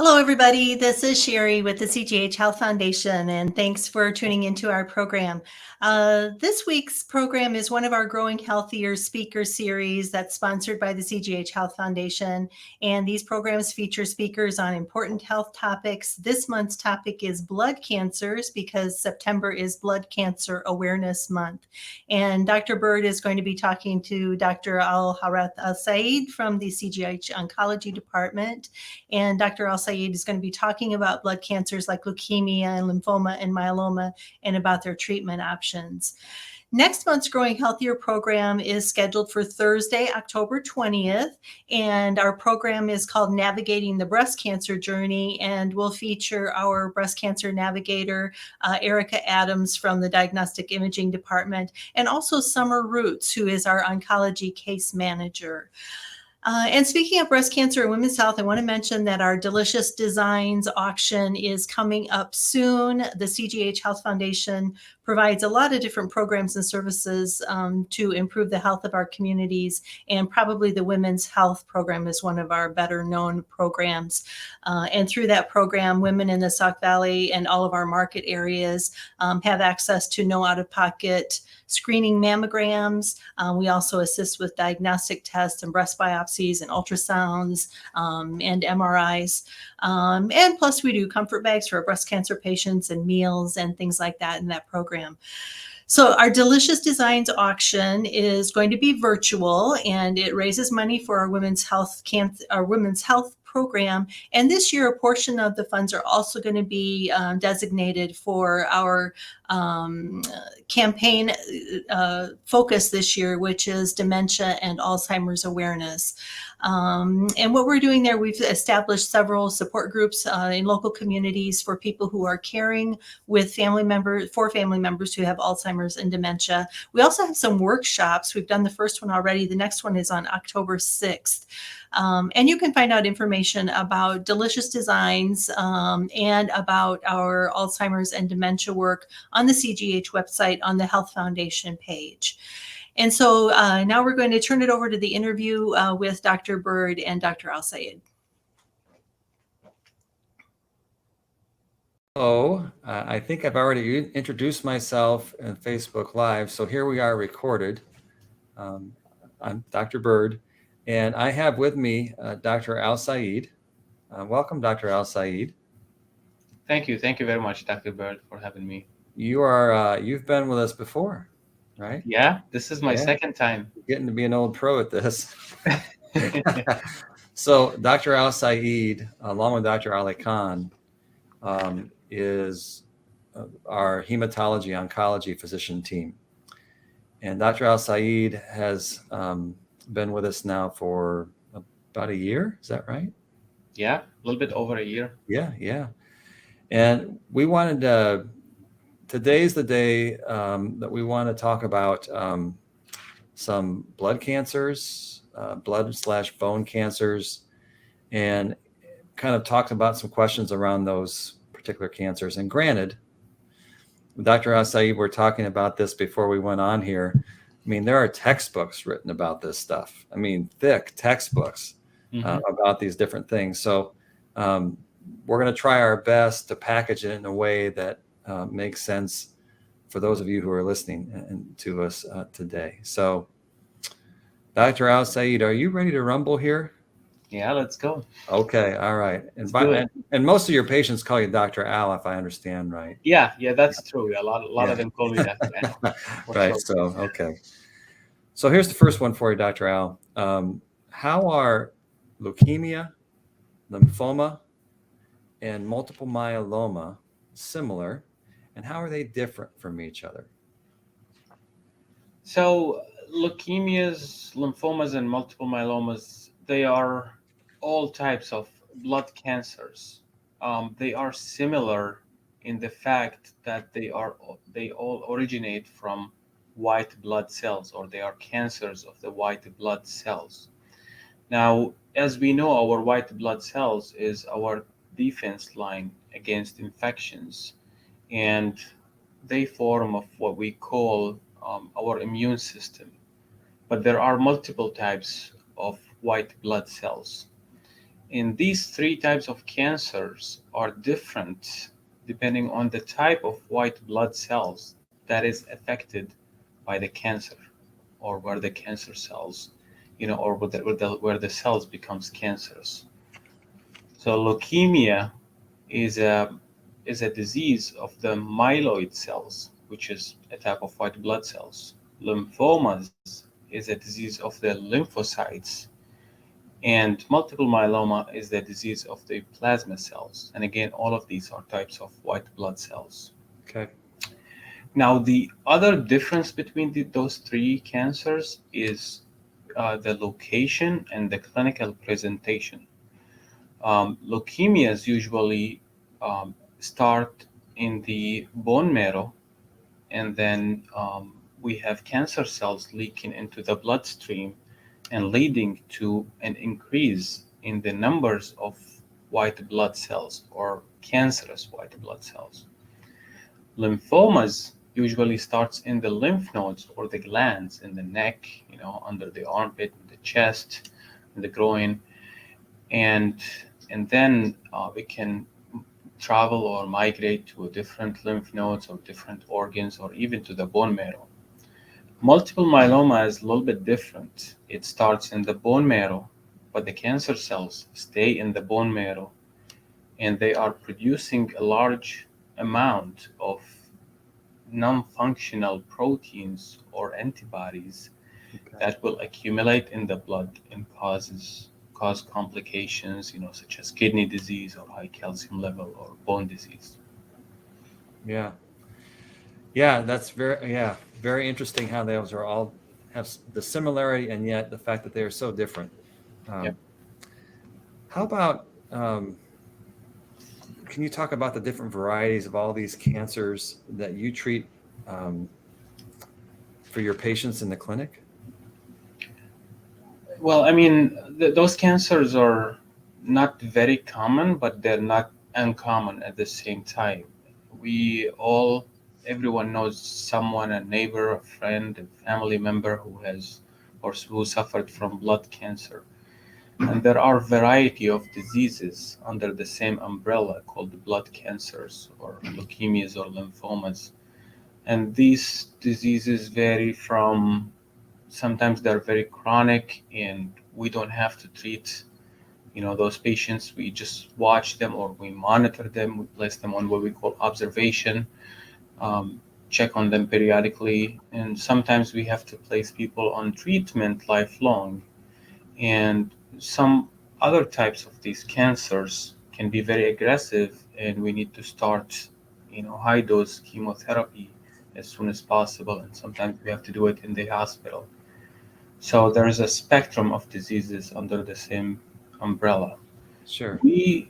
Hello, everybody. This is Sherry with the CGH Health Foundation, and thanks for tuning into our program. This week's program is one of our Growing Healthier speaker series that's sponsored by the CGH Health Foundation, and these programs feature speakers on important health topics. This month's topic is blood cancers because September is Blood Cancer Awareness Month, and Dr. Bird is going to be talking to Dr. Alhareth Alsayed from the CGH Oncology Department. And Dr. Alsayed is going to be talking about blood cancers like leukemia and lymphoma and myeloma and about their treatment options. Next month's Growing Healthier program is scheduled for Thursday, October 20th, and our program is called Navigating the Breast Cancer Journey, and will feature our breast cancer navigator, Erica Adams from the Diagnostic Imaging Department, and also Summer Roots, who is our oncology case manager. And speaking of breast cancer and women's health, I want to mention that our Delicious Designs auction is coming up soon. The CGH Health Foundation provides a lot of different programs and services to improve the health of our communities, and probably the Women's Health Program is one of our better known programs. And through that program, women in the Sauk Valley and all of our market areas have access to no out-of-pocket screening mammograms. We also assist with diagnostic tests and breast biopsies and ultrasounds and MRIs. And plus we do comfort bags for breast cancer patients and meals and things like that in that program. So our Delicious Designs auction is going to be virtual, and it raises money for our women's health program. And this year, a portion of the funds are also going to be designated for our campaign focus this year, which is dementia and Alzheimer's awareness. And what we're doing there, we've established several support groups in local communities for people who are caring with family members who have Alzheimer's and dementia. We also have some workshops. We've done the first one already. The next one is on October 6th. And you can find out information about Delicious Designs and about our Alzheimer's and dementia work on the CGH website on the Health Foundation page. And so now we're going to turn it over to the interview with Dr. Bird and Dr. Alsayed. Hello, I think I've already introduced myself in Facebook Live, so here we are recorded. I'm Dr. Bird, and I have with me Dr. Alsayed. Welcome, Dr. Alsayed. Thank you very much, Dr. Bird, for having me. You've been with us before, right? Yeah, this is my second time. You're getting to be an old pro at this. So Dr. Alsayed, along with Dr. Ali Khan, is our hematology oncology physician team. And Dr. Alsayed has been with us now for about a year. Is that right? Yeah, a little bit over a year. Yeah. And we wanted to, today's the day that we want to talk about some blood cancers, blood/bone cancers, and kind of talked about some questions around those particular cancers. And granted, Dr. Alsayed, we're talking about this before we went on here. I mean, there are textbooks written about this stuff. I mean, thick textbooks about these different things. So we're going to try our best to package it in a way that makes sense for those of you who are listening to us today. So, Dr. Alsayed, are you ready to rumble here? Yeah, let's go. Okay, all right. And most of your patients call you Dr. Al, if I understand right. Yeah, that's true. A lot of them call me Dr. Al. Right. Sure. So, okay. So here's the first one for you, Dr. Al. How are leukemia, lymphoma, and multiple myeloma similar, and how are they different from each other? So leukemias, lymphomas, and multiple myelomas, they are all types of blood cancers. They are similar in the fact that they all originate from white blood cells, or they are cancers of the white blood cells. Now, as we know, our white blood cells is our defense line against infections, and they form of what we call our immune system. But there are multiple types of white blood cells. And these three types of cancers are different depending on the type of white blood cells that is affected by the cancer, or where the cancer cells, or where the cells becomes cancerous. So leukemia is a disease of the myeloid cells, which is a type of white blood cells. Lymphomas is a disease of the lymphocytes, and multiple myeloma is the disease of the plasma cells. And again, all of these are types of white blood cells. Okay. Now, the other difference between those three cancers is the location and the clinical presentation. Leukemias usually start in the bone marrow, and then we have cancer cells leaking into the bloodstream and leading to an increase in the numbers of white blood cells or cancerous white blood cells. Lymphomas usually starts in the lymph nodes or the glands in the neck, under the armpit, the chest, the groin, and then we can travel or migrate to different lymph nodes or different organs or even to the bone marrow. Multiple myeloma is a little bit different. It starts in the bone marrow, but the cancer cells stay in the bone marrow, and they are producing a large amount of non-functional proteins or antibodies that will accumulate in the blood and cause complications, such as kidney disease or high calcium level or bone disease. Yeah, that's very interesting how those are all have the similarity and yet the fact that they are so different. Yep. How about can you talk about the different varieties of all these cancers that you treat for your patients in the clinic? Well, I mean, those cancers are not very common, but they're not uncommon at the same time. Everyone knows someone, a neighbor, a friend, a family member who suffered from blood cancer. And there are a variety of diseases under the same umbrella called blood cancers or leukemias or lymphomas. And these diseases vary from, sometimes they're very chronic and we don't have to treat those patients. We just watch them or we monitor them. We place them on what we call observation, check on them periodically, and sometimes we have to place people on treatment lifelong. And some other types of these cancers can be very aggressive, and we need to start high dose chemotherapy as soon as possible, and sometimes we have to do it in the hospital. So there is a spectrum of diseases under the same umbrella. Sure. We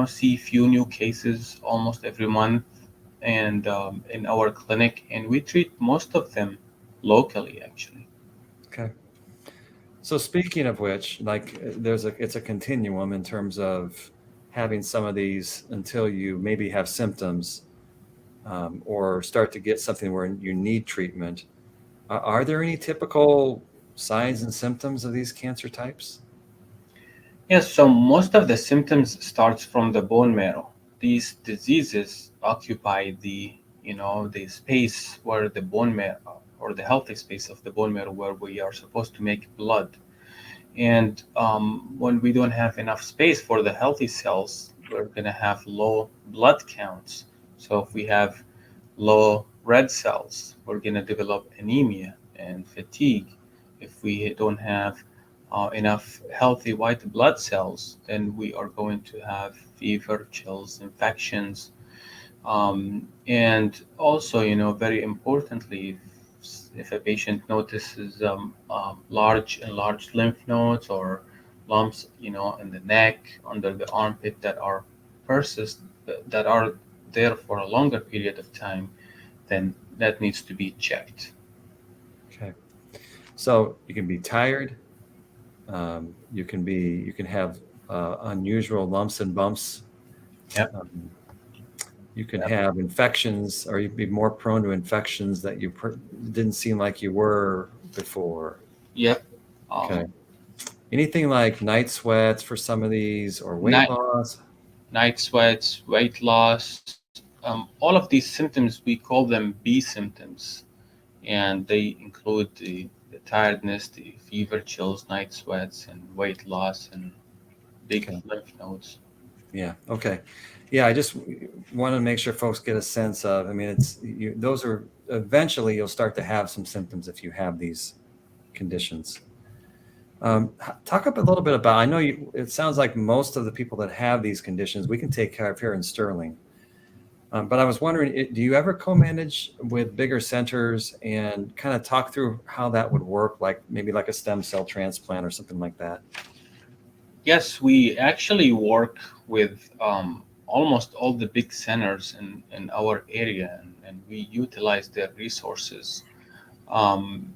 see few new cases almost every month, and in our clinic, and we treat most of them locally, actually. Okay. So speaking of which, like it's a continuum in terms of having some of these until you maybe have symptoms or start to get something where you need treatment. Are there any typical signs and symptoms of these cancer types? Yes, so most of the symptoms starts from the bone marrow. These diseases occupy the space where the bone marrow, or the healthy space of the bone marrow, where we are supposed to make blood. And when we don't have enough space for the healthy cells, we're going to have low blood counts. So if we have low red cells, we're going to develop anemia and fatigue. If we don't have enough healthy white blood cells, then we are going to have fever, chills, infections. And also, very importantly, if a patient notices large enlarged lymph nodes or lumps, in the neck, under the armpit that are that are there for a longer period of time, then that needs to be checked. Okay. So you can be tired. You can have unusual lumps and bumps. Yep. You can have infections, or you'd be more prone to infections that you didn't seem like you were before. Yep. Okay. Anything like night sweats for some of these or weight Night, loss? night sweats, weight loss, all of these symptoms, we call them B symptoms. And they include the tiredness, the fever, chills, night sweats, and weight loss, and big Okay. lymph nodes. Yeah. Okay. Yeah. I just want to make sure folks get a sense of, I mean, those are eventually you'll start to have some symptoms if you have these conditions. Talk up a little bit about, I know it sounds like most of the people that have these conditions, we can take care of here in Sterling. But I was wondering, do you ever co-manage with bigger centers and kind of talk through how that would work, like maybe like a stem cell transplant or something like that? Yes, we actually work with almost all the big centers in our area, and we utilize their resources. Um,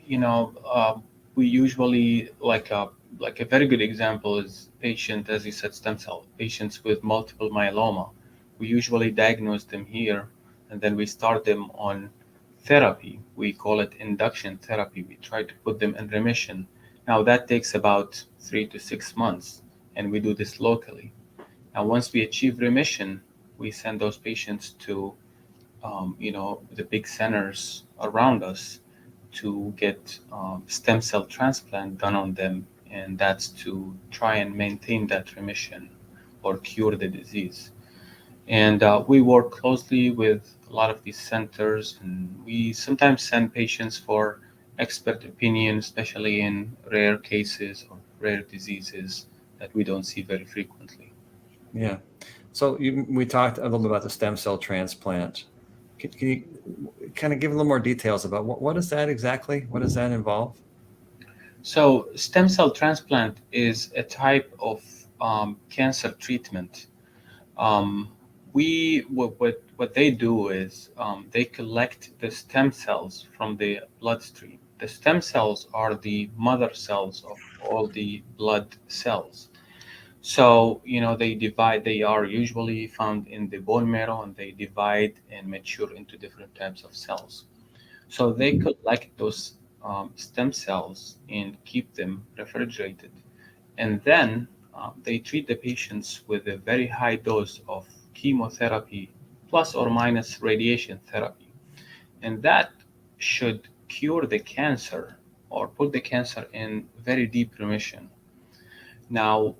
you know, we usually like a very good example is patient, as you said, stem cell patients with multiple myeloma. We usually diagnose them here, and then we start them on therapy. We call it induction therapy. We try to put them in remission. Now that takes about 3 to 6 months, and we do this locally. Now, once we achieve remission, we send those patients to the big centers around us to get stem cell transplant done on them, and that's to try and maintain that remission or cure the disease. And we work closely with a lot of these centers, and we sometimes send patients for expert opinion, especially in rare cases or rare diseases that we don't see very frequently. Yeah. So we talked a little bit about the stem cell transplant. Can you kind of give a little more details about what is that exactly? What does that involve? So, stem cell transplant is a type of cancer treatment. Um, what they do is they collect the stem cells from the bloodstream. The stem cells are the mother cells of all the blood cells. So, they divide, they are usually found in the bone marrow, and they divide and mature into different types of cells. So they collect those stem cells and keep them refrigerated. And then they treat the patients with a very high dose of chemotherapy plus or minus radiation therapy. And that should cure the cancer or put the cancer in very deep remission. Now,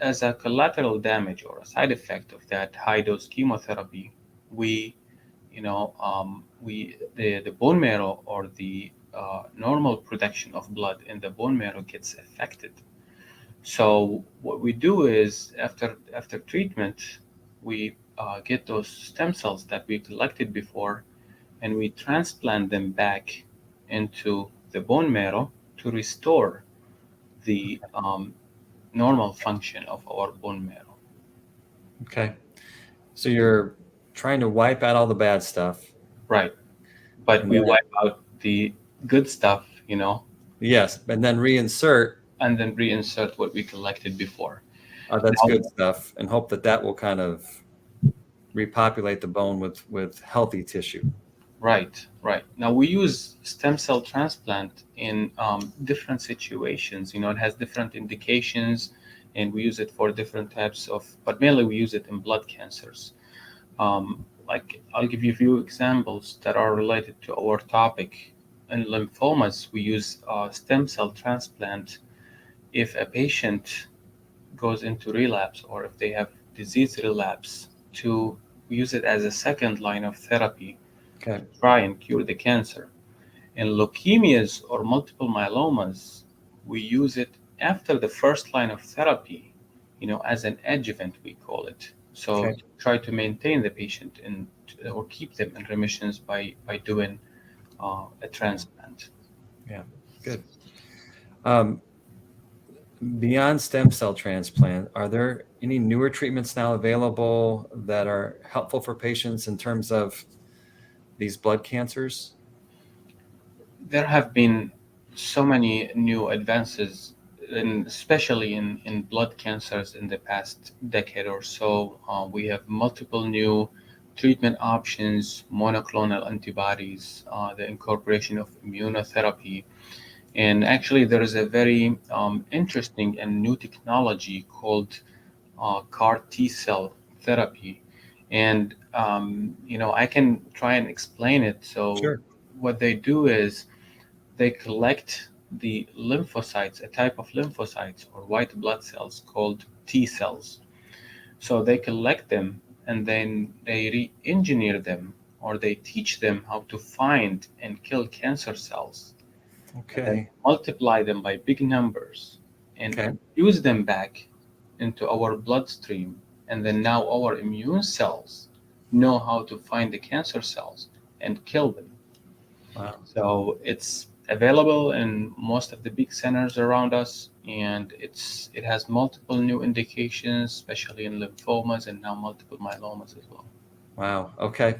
as a collateral damage or a side effect of that high dose chemotherapy, we, the bone marrow or the normal production of blood in the bone marrow gets affected. So what we do is after treatment, we get those stem cells that we collected before, and we transplant them back into the bone marrow to restore the normal function of our bone marrow. Okay. So you're trying to wipe out all the bad stuff. Right. But And we then, wipe out the good stuff, yes, and then reinsert. and then reinsert what we collected before. That's Now, good stuff, and hope that will kind of repopulate the bone with healthy tissue. right, right. Now we use stem cell transplant in different situations. It has different indications, and we use it for different types of, but mainly we use it in blood cancers. Like I'll give you a few examples that are related to our topic. In lymphomas, we use stem cell transplant if a patient goes into relapse or if they have disease relapse, to use it as a second line of therapy Okay. to try and cure the cancer. In leukemias or multiple myelomas, we use it after the first line of therapy, as an adjuvant, we call it. So Okay. try to maintain the patient or keep them in remissions by doing a transplant. Yeah. Good. Beyond stem cell transplant, are there any newer treatments now available that are helpful for patients in terms of these blood cancers? There have been so many new advances, especially in blood cancers in the past decade or so. We have multiple new treatment options, monoclonal antibodies, the incorporation of immunotherapy. And actually, there is a very interesting and new technology called CAR T cell therapy. And, I can try and explain it. So, Sure. what they do is they collect the lymphocytes, a type of lymphocytes or white blood cells called T cells. So they collect them and then they re-engineer them, or they teach them how to find and kill cancer cells, and then Okay. multiply them by big numbers and Okay. infuse them back into our bloodstream. And then now our immune cells know how to find the cancer cells and kill them. Wow. So it's available in most of the big centers around us, and it has multiple new indications, especially in lymphomas and now multiple myelomas as well. Wow. Okay.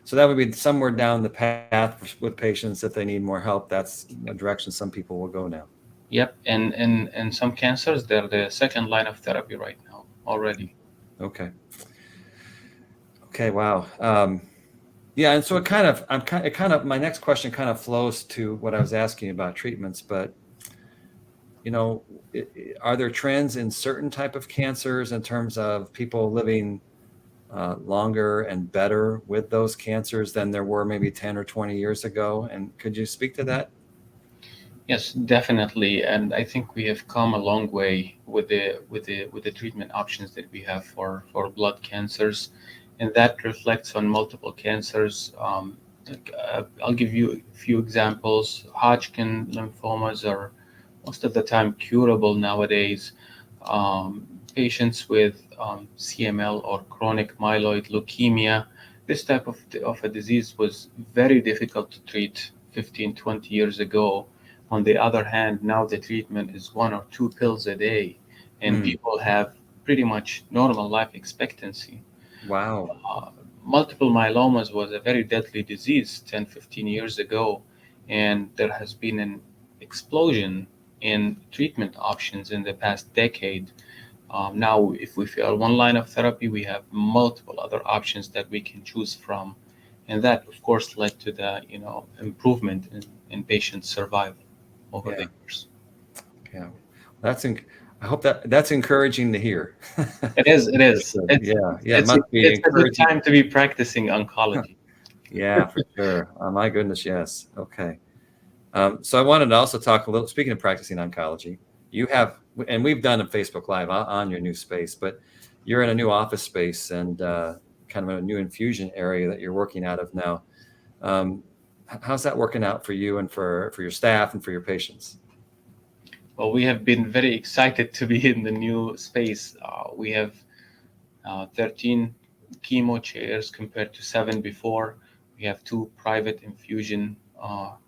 So that would be somewhere down the path with patients if they need more help. That's a direction some people will go now. Yep, and some cancers, they're the second line of therapy right now already. Okay. Okay. Wow. Yeah. And so my next question kind of flows to what I was asking about treatments, but are there trends in certain type of cancers in terms of people living longer and better with those cancers than there were maybe 10 or 20 years ago? And could you speak to that? Yes, definitely, and I think we have come a long way with the treatment options that we have for blood cancers, and that reflects on multiple cancers. I'll give you a few examples. Hodgkin lymphomas are most of the time curable nowadays. Patients with CML or chronic myeloid leukemia, this type of a disease was very difficult to treat 15, 20 years ago. On the other hand, now the treatment is 1 or 2 pills a day, and people have pretty much normal life expectancy. Wow. Uh, Multiple myelomas was a very deadly disease 10, 15 years ago, and there has been an explosion in treatment options in the past decade. Now, if we fail one line of therapy, we have multiple other options that we can choose from, and that, of course, led to the improvement in patient survival over the years. Yeah. I hope that's encouraging to hear. It is. It is. It must be It's a good encouraging. time to be practicing oncology. Yeah, for sure. Oh, my goodness, yes. Okay. So I wanted to also talk a little, speaking of practicing oncology, you have, and we've done a Facebook Live on your new space, but you're in a new office space and kind of a new infusion area that you're working out of now. How's that working out for you and for your staff and for your patients? Well, we have been very excited to be in the new space. We have 13 chemo chairs compared to 7 before. We have 2 private infusion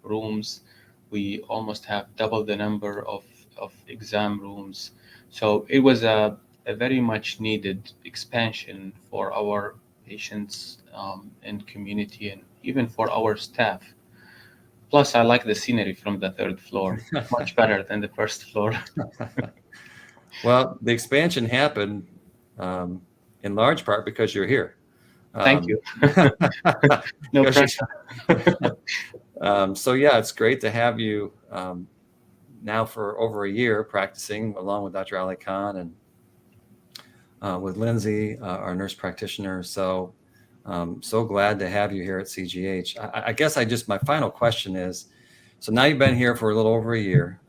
rooms. We almost have double the number of exam rooms. So it was a very much needed expansion for our patients and community, and even for our staff. Plus, I like the scenery from the 3rd floor, much better than the 1st floor. Well, the expansion happened in large part because you're here. Thank you. No pressure. So yeah, it's great to have you now for over a year practicing along with Dr. Ali Khan and with Lindsay, our nurse practitioner. So so glad to have you here at CGH. I guess my final question is, so now you've been here for a little over a year.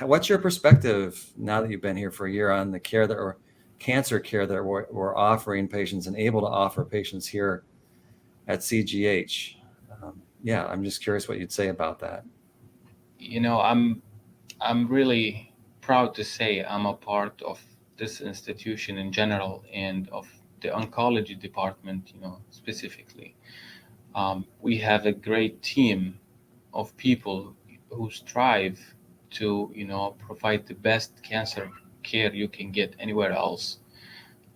What's your perspective now that you've been here for a year on the care or cancer care that we're offering patients and able to offer patients here at CGH? I'm just curious what you'd say about that. I'm really proud to say I'm a part of this institution in general and of the oncology department, specifically. We have a great team of people who strive to, provide the best cancer care you can get anywhere else.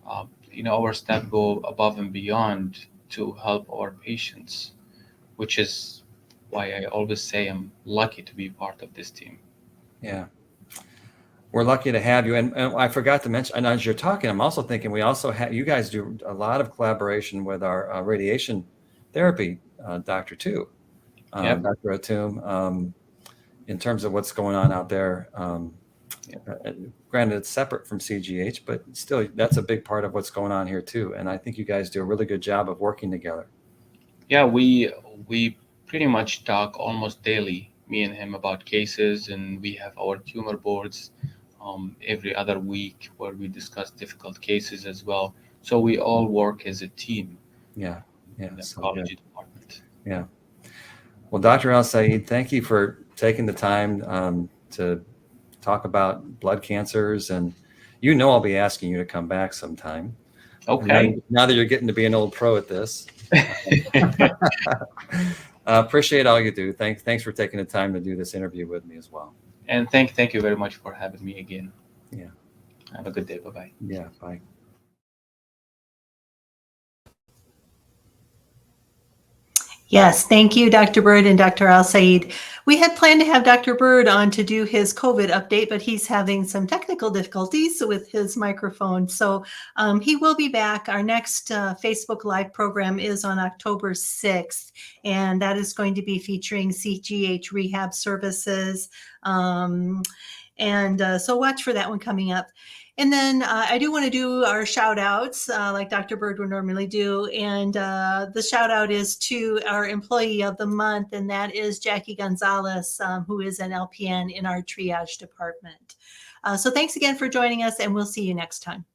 Our staff go above and beyond to help our patients, which is why I always say I'm lucky to be part of this team. Yeah. We're lucky to have you. And I forgot to mention, and as you're talking, I'm also thinking we also have, you guys do a lot of collaboration with our radiation therapy doctor too. Yep. Dr. Atum, in terms of what's going on out there. Granted, it's separate from CGH, but still, that's a big part of what's going on here too. And I think you guys do a really good job of working together. Yeah, we pretty much talk almost daily, me and him, about cases, and we have our tumor boards every other week where we discuss difficult cases as well. So we all work as a team. Yeah, In the so oncology good. department. Yeah. Well, Dr. Alsayed, thank you for taking the time to talk about blood cancers, and I'll be asking you to come back sometime. Okay. Now that you're getting to be an old pro at this. Appreciate all you do. Thanks for taking the time to do this interview with me as well. And thank you very much for having me again. Yeah. Have a good day. Bye-bye. Yeah, bye. Yes, thank you, Dr. Bird and Dr. Alsayed. We had planned to have Dr. Bird on to do his COVID update, but he's having some technical difficulties with his microphone. So he will be back. Our next Facebook Live program is on October 6th, and that is going to be featuring CGH rehab services. So watch for that one coming up. And then I do want to do our shout outs like Dr. Bird would normally do. And the shout out is to our employee of the month, and that is Jackie Gonzalez, who is an LPN in our triage department. So thanks again for joining us, and we'll see you next time.